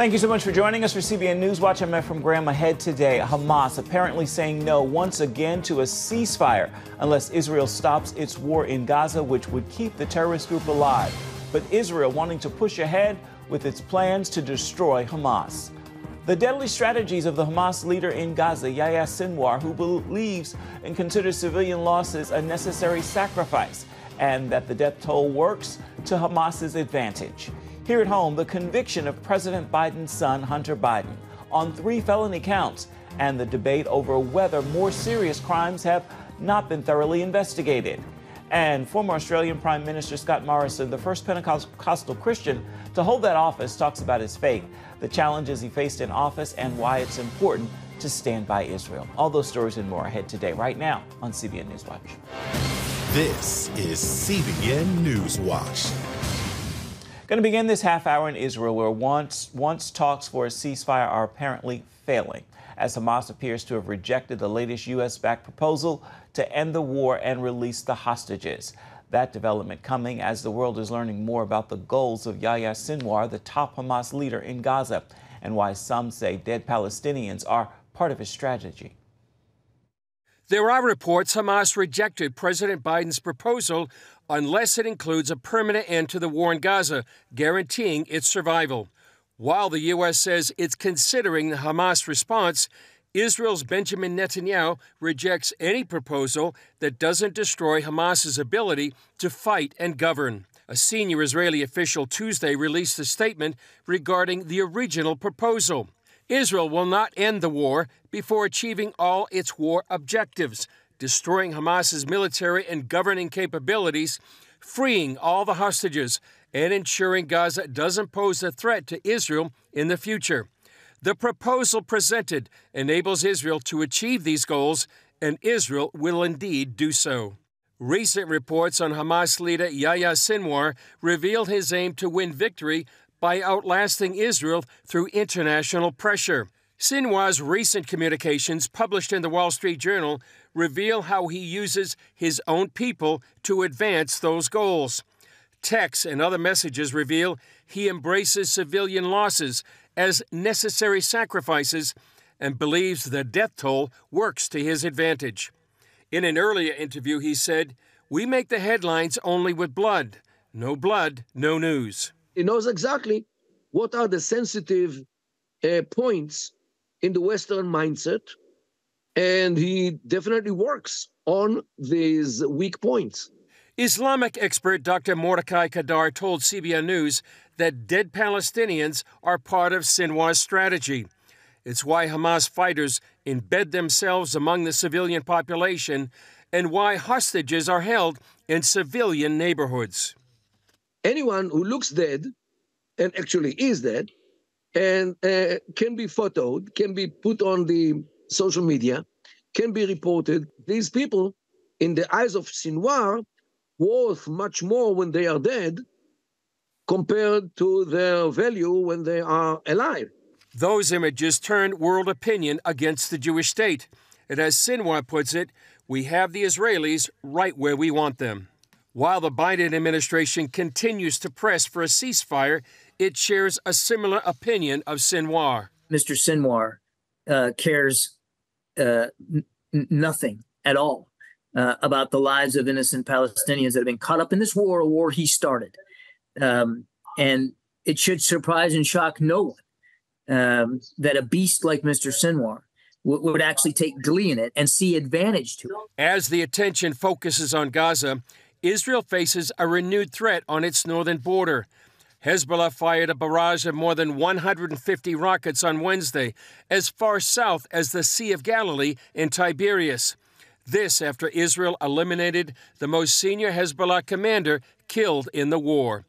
Thank you so much for joining us for CBN NewsWatch. I'm Ephraim Graham. Ahead today, Hamas apparently saying no once again to a ceasefire unless Israel stops its war in Gaza, which would keep the terrorist group alive. But Israel wanting to push ahead with its plans to destroy Hamas. The deadly strategies of the Hamas leader in Gaza, Yahya Sinwar, who believes and considers civilian losses a necessary sacrifice, and that the death toll works to Hamas's advantage. Here at home, the conviction of President Biden's son, Hunter Biden, on 3 felony counts, and the debate over whether more serious crimes have not been thoroughly investigated. And former Australian Prime Minister Scott Morrison, the first Pentecostal Christian to hold that office, talks about his faith, the challenges he faced in office, and why it's important to stand by Israel. All those stories and more ahead today, right now on CBN NewsWatch. This is CBN NewsWatch. Going to begin this half hour in Israel, where once talks for a ceasefire are apparently failing, as Hamas appears to have rejected the latest U.S.-backed proposal to end the war and release the hostages. That development coming as the world is learning more about the goals of Yahya Sinwar, the top Hamas leader in Gaza, and why some say dead Palestinians are part of his strategy. There are reports Hamas rejected President Biden's proposal unless it includes a permanent end to the war in Gaza, guaranteeing its survival. While the U.S. says it's considering the Hamas response, Israel's Benjamin Netanyahu rejects any proposal that doesn't destroy Hamas's ability to fight and govern. A senior Israeli official Tuesday released a statement regarding the original proposal. Israel will not end the war before achieving all its war objectives, destroying Hamas's military and governing capabilities, freeing all the hostages, and ensuring Gaza doesn't pose a threat to Israel in the future. The proposal presented enables Israel to achieve these goals, and Israel will indeed do so. Recent reports on Hamas leader Yahya Sinwar revealed his aim to win victory by outlasting Israel through international pressure. Sinwar's recent communications, published in the Wall Street Journal, reveal how he uses his own people to advance those goals. Texts and other messages reveal he embraces civilian losses as necessary sacrifices and believes the death toll works to his advantage. In an earlier interview, he said, "We make the headlines only with blood. No blood, no news." He knows exactly what are the sensitive points in the Western mindset, and he definitely works on these weak points. Islamic expert Dr. Mordecai Kadar told CBN News that dead Palestinians are part of Sinwar's strategy. It's why Hamas fighters embed themselves among the civilian population and why hostages are held in civilian neighborhoods. Anyone who looks dead, and actually is dead, and can be photoed, can be put on the social media, can be reported. These people, in the eyes of Sinwar, worth much more when they are dead compared to their value when they are alive. Those images turned world opinion against the Jewish state. And as Sinwar puts it, we have the Israelis right where we want them. While the Biden administration continues to press for a ceasefire, it shares a similar opinion of Sinwar. Mr. Sinwar cares nothing at all about the lives of innocent Palestinians that have been caught up in this war, a war he started. And it should surprise and shock no one that a beast like Mr. Sinwar would actually take glee in it and see advantage to it. As the attention focuses on Gaza, Israel faces a renewed threat on its northern border. Hezbollah fired a barrage of more than 150 rockets on Wednesday, as far south as the Sea of Galilee in Tiberias. This after Israel eliminated the most senior Hezbollah commander killed in the war.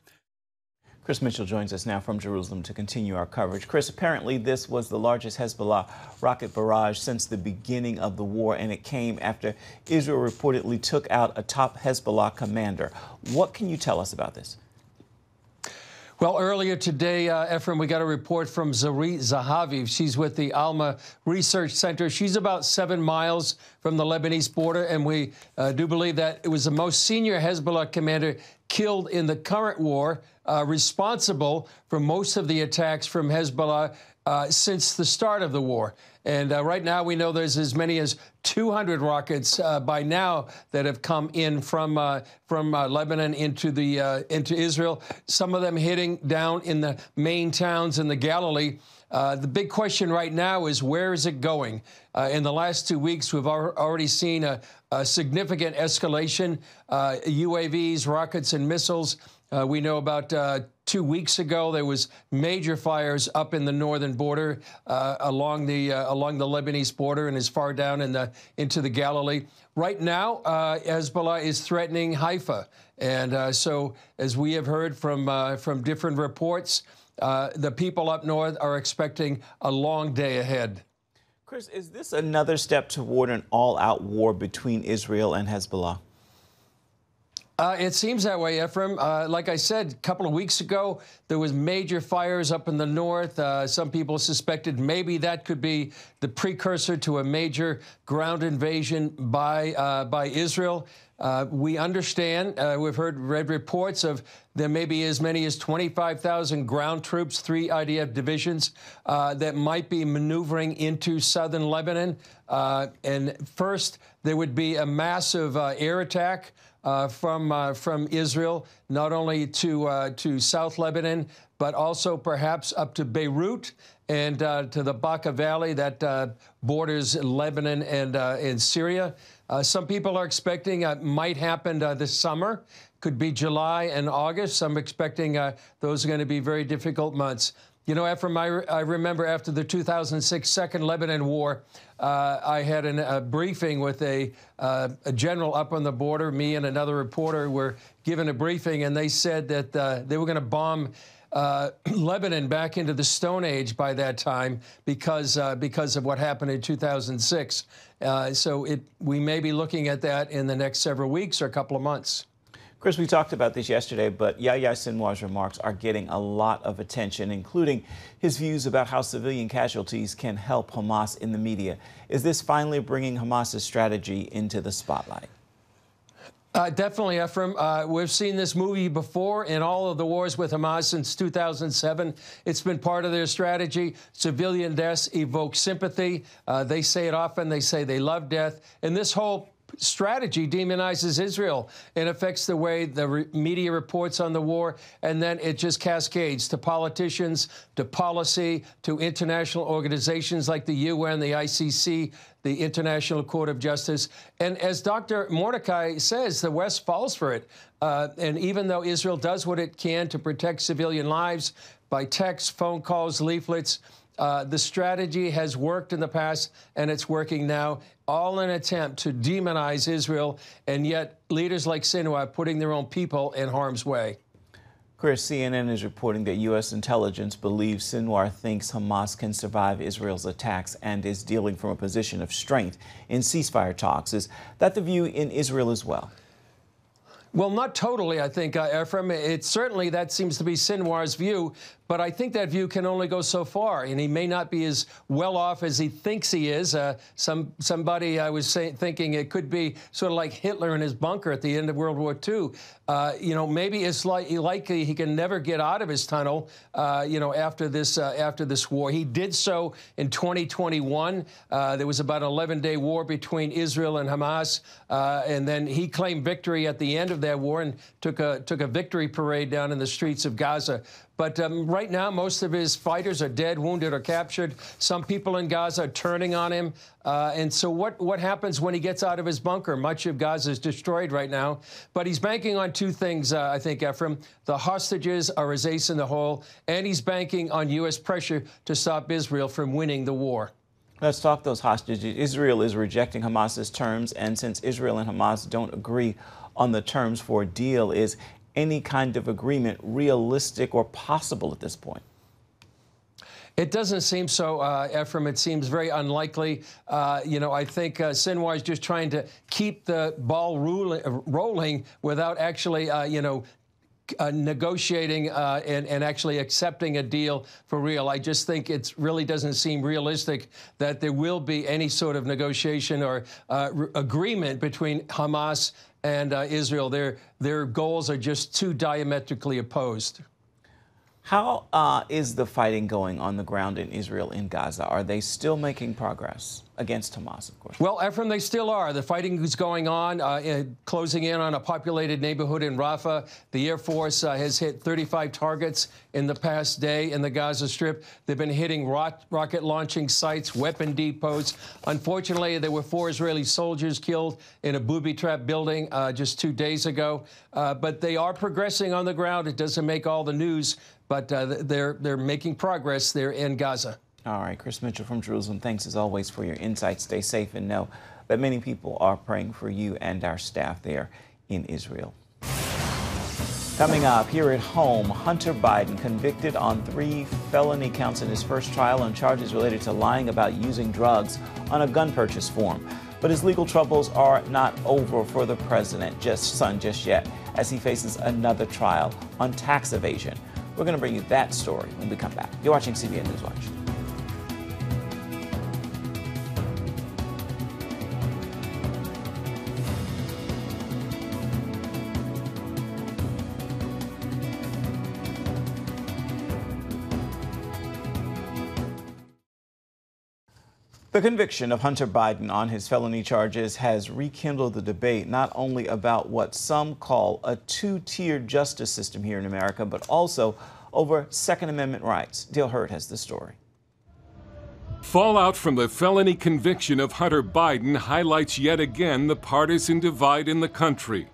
Chris Mitchell joins us now from Jerusalem to continue our coverage. Chris, apparently this was the largest Hezbollah rocket barrage since the beginning of the war, and it came after Israel reportedly took out a top Hezbollah commander. What can you tell us about this? Well, earlier today, Ephraim, we got a report from Zari Zahavi. She's with the Alma Research Center. She's about 7 miles from the Lebanese border, and we do believe that it was the most senior Hezbollah commander killed in the current war, responsible for most of the attacks from Hezbollah since the start of the war. And right now we know there's as many as 200 rockets by now that have come in from Lebanon into Israel. Some of them hitting down in the main towns in the Galilee. The big question right now is, where is it going? In the last 2 weeks, we've already seen a significant escalation, UAVs, rockets, and missiles. We know about 2 weeks ago there was major fires up in the northern border, along the Lebanese border and as far down into the Galilee. Right now, Hezbollah is threatening Haifa, and so as we have heard from different reports, the people up north are expecting a long day ahead. Chris, is this another step toward an all-out war between Israel and Hezbollah? It seems that way, Ephraim. Like I said, a couple of weeks ago, there was major fires up in the north. Some people suspected maybe that could be the precursor to a major ground invasion by Israel. We understand, we've read reports of there may be as many as 25,000 ground troops, 3 IDF divisions, that might be maneuvering into southern Lebanon. And first, there would be a massive air attack from Israel, not only to South Lebanon, but also perhaps up to Beirut and to the Bekaa Valley that borders Lebanon and Syria. Some people are expecting it might happen this summer. Could be July and August. Some expecting those are going to be very difficult months. You know, Ephraim, I remember after the 2006 Second Lebanon War, I had a briefing with a general up on the border. Me and another reporter were given a briefing, and they said that they were going to bomb Lebanon back into the Stone Age by that time because of what happened in 2006. So we may be looking at that in the next several weeks or a couple of months. Chris, we talked about this yesterday, but Yahya Sinwar's remarks are getting a lot of attention, including his views about how civilian casualties can help Hamas in the media. Is this finally bringing Hamas's strategy into the spotlight? Definitely, Ephraim. We've seen this movie before in all of the wars with Hamas since 2007. It's been part of their strategy. Civilian deaths evoke sympathy. They say it often. They say they love death. And this whole strategy demonizes Israel and affects the way the media reports on the war, and then it just cascades to politicians, to policy, to international organizations like the UN, the ICC, the International Court of Justice. And as Dr. Mordecai says, the West falls for it. And even though Israel does what it can to protect civilian lives by text, phone calls, leaflets, the strategy has worked in the past, and it's working now, all in an attempt to demonize Israel, and yet leaders like Sinwar putting their own people in harm's way. Chris, CNN is reporting that U.S. intelligence believes Sinwar thinks Hamas can survive Israel's attacks and is dealing from a position of strength in ceasefire talks. Is that the view in Israel as well? Well, not totally, I think, Ephraim. Certainly that seems to be Sinwar's view, but I think that view can only go so far, and he may not be as well off as he thinks he is. Somebody I was thinking it could be sort of like Hitler in his bunker at the end of World War II. Maybe it's likely he can never get out of his tunnel, after this war. He did so in 2021. There was about an 11-day war between Israel and Hamas, and then he claimed victory at the end of that war and took a victory parade down in the streets of Gaza. But right now, most of his fighters are dead, wounded, or captured. Some people in Gaza are turning on him. And so what happens when he gets out of his bunker? Much of Gaza is destroyed right now. But he's banking on two things, I think, Ephraim. The hostages are his ace in the hole, and he's banking on U.S. pressure to stop Israel from winning the war. Let's talk those hostages. Israel is rejecting Hamas's terms, and since Israel and Hamas don't agree on the terms for a deal, is any kind of agreement realistic or possible at this point? It doesn't seem so, Ephraim. It seems very unlikely. I think Sinwar is just trying to keep the ball rolling without actually, negotiating and actually accepting a deal for real. I just think it really doesn't seem realistic that there will be any sort of negotiation or agreement between Hamas and Israel. Their goals are just too diametrically opposed. How is the fighting going on the ground in Israel, in Gaza? Are they still making progress against Hamas, of course? Well, Ephraim, they still are. The fighting is going on, closing in on a populated neighborhood in Rafah. The Air Force has hit 35 targets in the past day in the Gaza Strip. They've been hitting rocket launching sites, weapon depots. Unfortunately, there were 4 Israeli soldiers killed in a booby-trapped building just 2 days ago. But they are progressing on the ground. It doesn't make all the news, but they're making progress there in Gaza. All right, Chris Mitchell from Jerusalem, thanks as always for your insights. Stay safe and know that many people are praying for you and our staff there in Israel. Coming up, here at home, Hunter Biden convicted on 3 felony counts in his first trial on charges related to lying about using drugs on a gun purchase form. But his legal troubles are not over for the president's son just yet, as he faces another trial on tax evasion. We're going to bring you that story when we come back. You're watching CBN NewsWatch. The conviction of Hunter Biden on his felony charges has rekindled the debate not only about what some call a 2-tiered justice system here in America, but also over Second Amendment rights. Dale Hurd has the story. Fallout from the felony conviction of Hunter Biden highlights yet again the partisan divide in the country.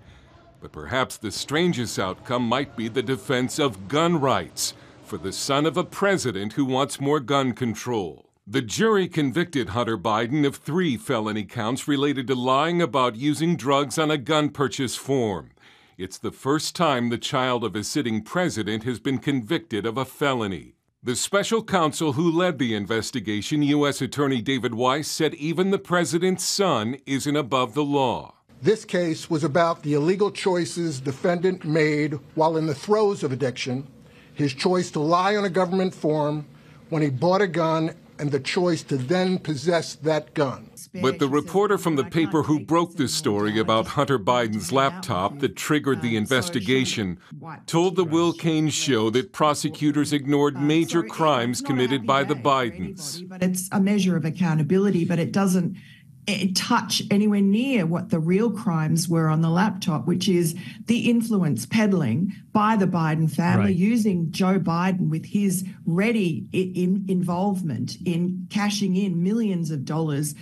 But perhaps the strangest outcome might be the defense of gun rights for the son of a president who wants more gun control. The jury convicted Hunter Biden of 3 felony counts related to lying about using drugs on a gun purchase form. It's the first time the child of a sitting president has been convicted of a felony. The special counsel who led the investigation, U.S. Attorney David Weiss, said even the president's son isn't above the law. This case was about the illegal choices defendant made while in the throes of addiction, his choice to lie on a government form when he bought a gun, and the choice to then possess that gun. But the reporter from the paper who broke this story about Hunter Biden's laptop that triggered the investigation told the Will Cain show that prosecutors ignored major crimes committed by the Bidens. But it's a measure of accountability, but it doesn't touch anywhere near what the real crimes were on the laptop, which is the influence peddling by the Biden family, using Joe Biden with his ready involvement in cashing in millions of dollars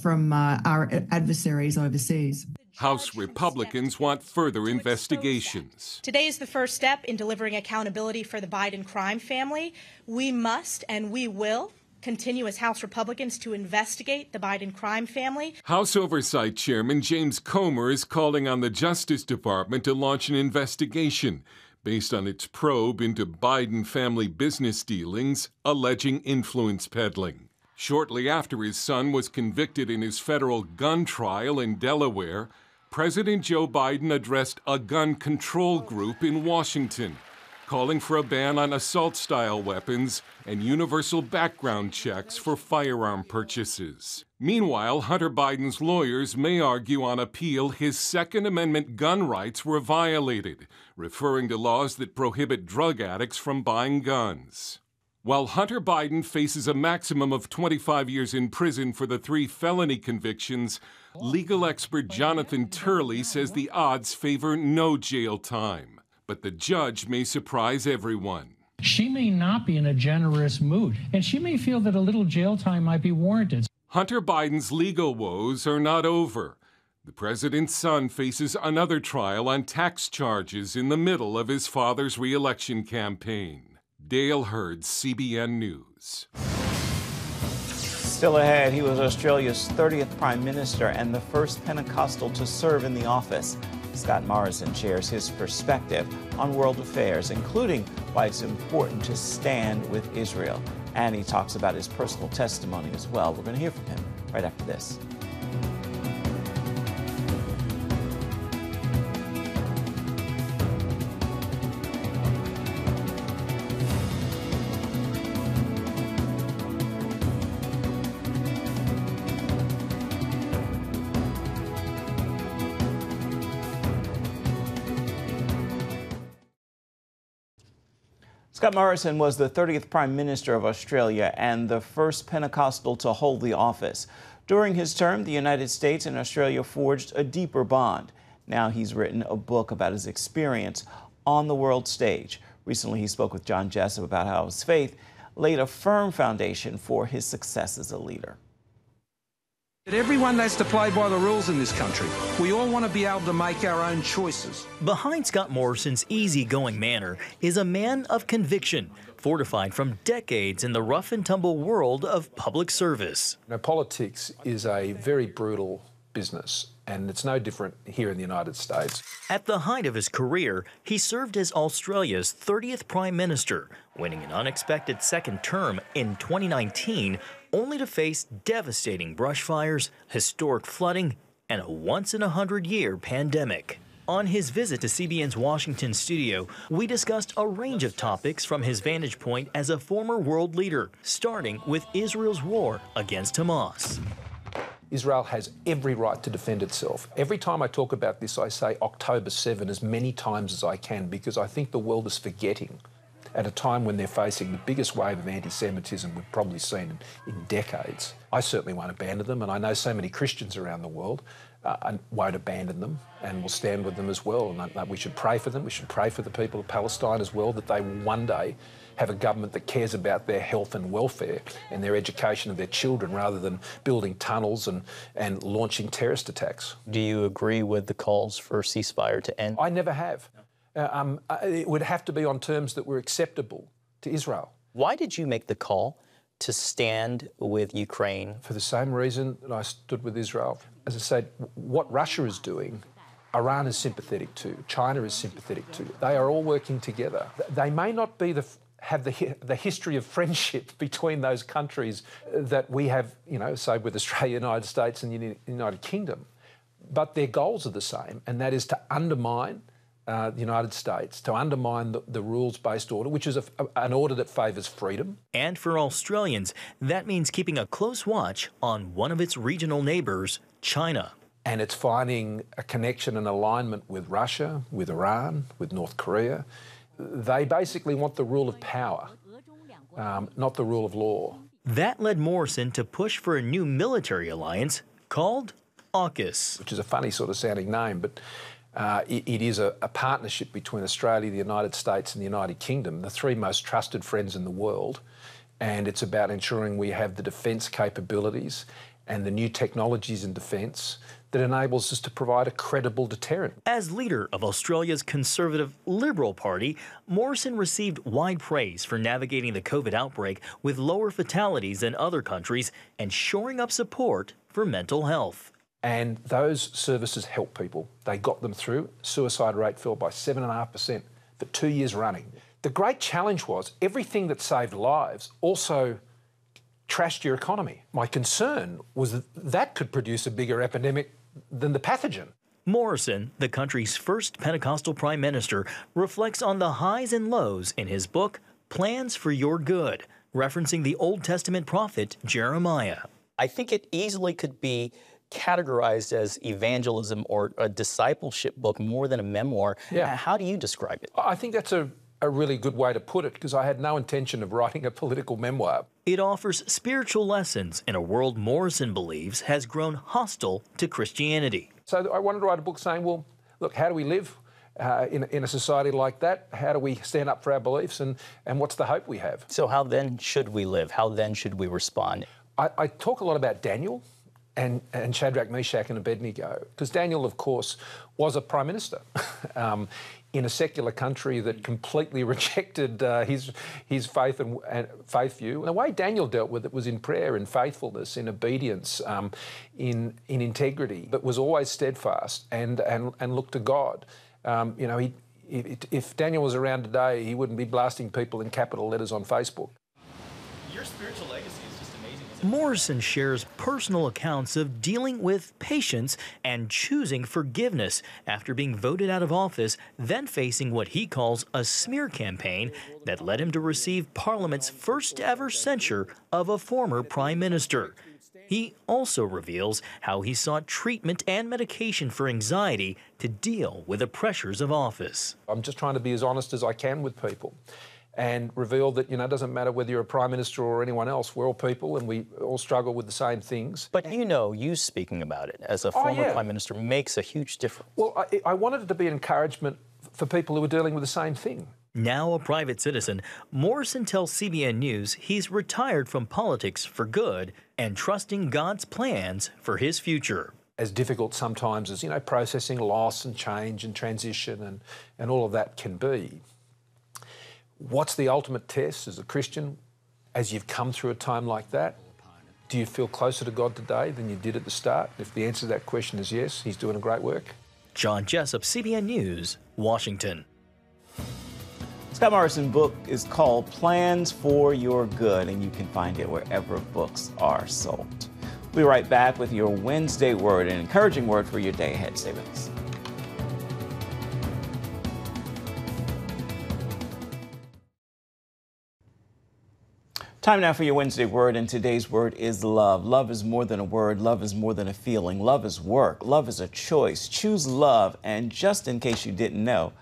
from our adversaries overseas. House Republicans want further investigations. Today is the first step in delivering accountability for the Biden crime family. We must and we will continue as House Republicans to investigate the Biden crime family. House Oversight Chairman James Comer is calling on the Justice Department to launch an investigation based on its probe into Biden family business dealings alleging influence peddling. Shortly after his son was convicted in his federal gun trial in Delaware, President Joe Biden addressed a gun control group in Washington, calling for a ban on assault-style weapons and universal background checks for firearm purchases. Meanwhile, Hunter Biden's lawyers may argue on appeal his Second Amendment gun rights were violated, referring to laws that prohibit drug addicts from buying guns. While Hunter Biden faces a maximum of 25 years in prison for the 3 felony convictions, legal expert Jonathan Turley says the odds favor no jail time. But the judge may surprise everyone. She may not be in a generous mood, and she may feel that a little jail time might be warranted. Hunter Biden's legal woes are not over. The president's son faces another trial on tax charges in the middle of his father's re-election campaign. Dale Hurd, CBN News. Still ahead, he was Australia's 30th Prime Minister and the first Pentecostal to serve in the office. Scott Morrison shares his perspective on world affairs, including why it's important to stand with Israel. And he talks about his personal testimony as well. We're going to hear from him right after this. Scott Morrison was the 30th Prime Minister of Australia and the first Pentecostal to hold the office. During his term, the United States and Australia forged a deeper bond. Now he's written a book about his experience on the world stage. Recently, he spoke with John Jessup about how his faith laid a firm foundation for his success as a leader. Everyone has to play by the rules in this country. We all want to be able to make our own choices. Behind Scott Morrison's easygoing manner is a man of conviction, fortified from decades in the rough and tumble world of public service. Now, politics is a very brutal business, and it's no different here in the United States. At the height of his career, he served as Australia's 30th Prime Minister, winning an unexpected second term in 2019, only to face devastating brush fires, historic flooding, and a once-in-a-100-year pandemic. On his visit to CBN's Washington studio, we discussed a range of topics from his vantage point as a former world leader, starting with Israel's war against Hamas. Israel has every right to defend itself. Every time I talk about this, I say October 7 as many times as I can, because I think the world is forgetting at a time when they're facing the biggest wave of anti-Semitism we've probably seen in decades. I certainly won't abandon them, and I know so many Christians around the world won't abandon them and will stand with them as well. And we should pray for them. We should pray for the people of Palestine as well, that they will one day have a government that cares about their health and welfare and their education of their children, rather than building tunnels and launching terrorist attacks. Do you agree with the calls for ceasefire to end? I never have. It would have to be on terms that were acceptable to Israel. Why did you make the call to stand with Ukraine? For the same reason that I stood with Israel. As I said, what Russia is doing, Iran is sympathetic to, China is sympathetic to. They are all working together. They may not be have the history of friendship between those countries that we have, say with Australia, United States and the United Kingdom, but their goals are the same, and that is to undermine the United States, to undermine the rules-based order, which is an order that favours freedom. And for Australians, that means keeping a close watch on one of its regional neighbours, China. And it's finding a connection and alignment with Russia, with Iran, with North Korea. They basically want the rule of power, not the rule of law. That led Morrison to push for a new military alliance called AUKUS. Which is a funny sort of sounding name, but it is a partnership between Australia, the United States and the United Kingdom, the three most trusted friends in the world. And it's about ensuring we have the defence capabilities and the new technologies in defence that enables us to provide a credible deterrent. As leader of Australia's Conservative Liberal Party, Morrison received wide praise for navigating the COVID outbreak with lower fatalities than other countries and shoring up support for mental health. And those services help people. They got them through. Suicide rate fell by 7.5% for 2 years running. The great challenge was everything that saved lives also trashed your economy. My concern was that could produce a bigger epidemic than the pathogen. Morrison, the country's first Pentecostal prime minister, reflects on the highs and lows in his book, Plans for Your Good, referencing the Old Testament prophet Jeremiah. I think it easily could be categorized as evangelism or a discipleship book more than a memoir. Yeah. How do you describe it? I think that's a really good way to put it, because I had no intention of writing a political memoir. It offers spiritual lessons in a world Morrison believes has grown hostile to Christianity. So I wanted to write a book saying, well, look, how do we live in a society like that? How do we stand up for our beliefs, and what's the hope we have? So how then should we live? How then should we respond? I talk a lot about Daniel and Shadrach, Meshach and Abednego, because Daniel, of course, was a prime minister in a secular country that completely rejected his faith and faith view. And the way Daniel dealt with it was in prayer, in faithfulness, in obedience, in integrity, but was always steadfast and looked to God. If Daniel was around today, he wouldn't be blasting people in capital letters on Facebook. Your spiritual legacy is just amazing. Morrison shares personal accounts of dealing with patience and choosing forgiveness after being voted out of office, then facing what he calls a smear campaign that led him to receive Parliament's first ever censure of a former prime minister. He also reveals how he sought treatment and medication for anxiety to deal with the pressures of office. I'm just trying to be as honest as I can with people. and revealed that, it doesn't matter whether you're a Prime Minister or anyone else, we're all people and we all struggle with the same things. But you speaking about it as a former Prime Minister makes a huge difference. Well, I wanted it to be an encouragement for people who are dealing with the same thing. Now a private citizen, Morrison tells CBN News he's retired from politics for good and trusting God's plans for his future. As difficult sometimes as, processing loss and change and transition and all of that can be, what's the ultimate test as a Christian as you've come through a time like that? Do you feel closer to God today than you did at the start? If the answer to that question is yes, he's doing a great work. John Jessup, CBN News, Washington. Scott Morrison's book is called Plans for Your Good, and you can find it wherever books are sold. We'll be right back with your Wednesday word, an encouraging word for your day ahead. Stay with us. Time now for your Wednesday word, and today's word is love. Love is more than a word. Love is more than a feeling. Love is work. Love is a choice. Choose love, and just in case you didn't know,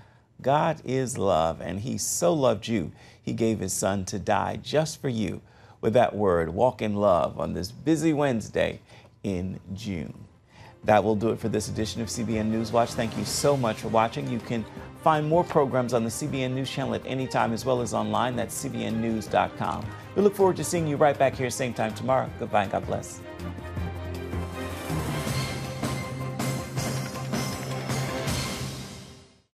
God is love, and he so loved you, he gave his son to die just for you. With that word, walk in love on this busy Wednesday in June. That will do it for this edition of CBN NewsWatch. Thank you so much for watching. You can find more programs on the CBN News channel at any time, as well as online. That's cbnnews.com. We look forward to seeing you right back here same time tomorrow. Goodbye and God bless.